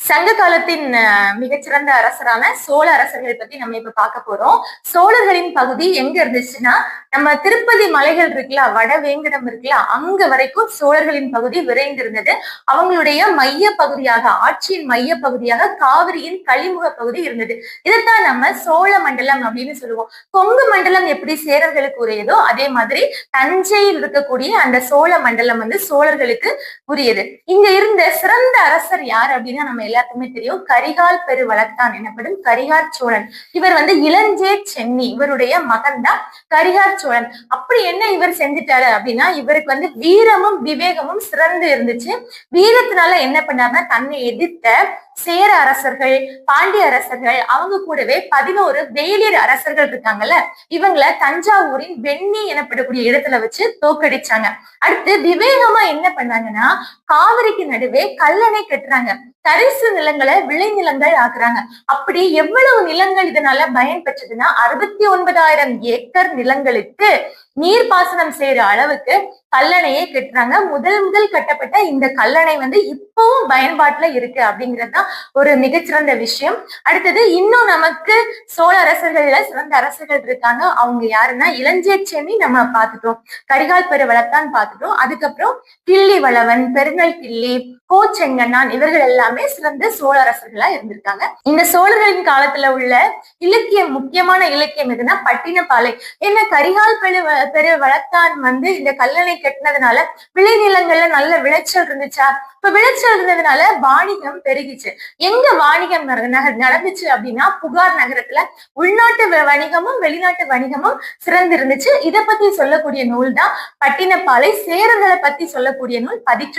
சங்க காலத்தின் மிகச்சிறந்த அரசரான சோழ அரசர்கள் பத்தி நம்ம இப்ப பார்க்க போறோம். சோழர்களின் பகுதி எங்க இருந்துச்சுன்னா, நம்ம திருப்பதி மலைகள் இருக்குல்ல, வடவேங்கடம் இருக்குல்ல, அங்க வரைக்கும் சோழர்களின் பகுதி விரைந்திருந்தது. அவங்களுடைய மைய பகுதியாக, ஆட்சியின் மைய பகுதியாக காவிரியின் கழிமுக பகுதி இருந்தது. இதைத்தான் நம்ம சோழ மண்டலம் அப்படின்னு சொல்லுவோம். கொங்கு மண்டலம் எப்படி சேரர்களுக்கு உரியதோ அதே மாதிரி தஞ்சையில் இருக்கக்கூடிய அந்த சோழ மண்டலம் வந்து சோழர்களுக்கு உரியது. இங்க இருந்த சிறந்த அரசர் யார் அப்படின்னா நம்ம எல்லாருக்குமே தெரியும். கரிகால் பெருவளத்தான் எனப்படும் கரிகால் சோழன். இவர் வந்து இளஞ்சே சென்னி, இவருடைய மகன் தான் கரிகால் சோழன். அப்படி என்ன இவர் செஞ்சுட்டாரு அப்படின்னா, இவருக்கு வந்து வீரமும் விவேகமும் சிறந்து இருந்துச்சு. வீரத்தினால என்ன பண்ணாருன்னா, தன்னை எதிர்த்த சேர அரசர்கள், பாண்டிய அரசர்கள், அவங்க கூடவே 11 வேளிர் அரசர்கள் இருக்காங்கல்ல, இவங்களை தஞ்சாவூரின் வெண்ணி எனப்படக்கூடிய இடத்துல வச்சு தோக்கடிச்சாங்க. அடுத்து விவேகமா என்ன பண்ணாங்கன்னா, காவிரிக்கு நடுவே கல்லணை கட்டுறாங்க. தரிசு நிலங்களை விளைநிலங்கள் ஆக்குறாங்க. அப்படி எவ்வளவு நிலங்கள் இதனால பயன்பெற்றதுன்னா 69,000 ஏக்கர் நிலங்களுக்கு நீர்ப்பாசனம் செய்யற அளவுக்கு கல்லணையை கட்டுறாங்க. முதல் கட்டப்பட்ட இந்த கல்லணை வந்து இப்பவும் பயன்பாட்டுல இருக்கு அப்படிங்கிறதுதான் ஒரு மிகச்சிறந்த விஷயம். அடுத்தது இன்னும் நமக்கு சோழ அரசர்கள்ல சிறந்த அரசர்கள் இருக்காங்க. அவங்க யாருன்னா இளஞ்சே சென்னி நம்ம பார்த்துட்டோம், கரிகால் பெருவளத்தான் பார்த்துட்டோம். அதுக்கப்புறம் கிள்ளி வளவன், பெருநல் கிள்ளி, கோச்செங்கண்ணான், இவர்கள் எல்லாமே சிறந்த சோழ அரசர்களா இருந்திருக்காங்க. இந்த சோழர்களின் காலத்துல உள்ள இலக்கியம், முக்கியமான இலக்கியம் எதுனா பட்டினப்பாலை. என்ன கரிகால் பெருவளத்தான் வந்து இந்த கல்லணை கட்டினதுனால விளைநிலங்கள்ல நல்ல விளைச்சல் இருந்துச்சா? இப்ப விளைச்சல் இருந்ததுனால வாணிகம் பெருகிச்சு. எங்க வாணிகம் நடந்துச்சு அப்படின்னா புகார் நகரத்துல உள்நாட்டு வணிகமும் வெளிநாட்டு வணிகமும் சிறந்து இருந்துச்சு. இதை பத்தி சொல்லக்கூடிய நூல் தான் பட்டினப்பாலை. சேரர்களை பத்தி சொல்லக்கூடிய நூல் பதிற்று.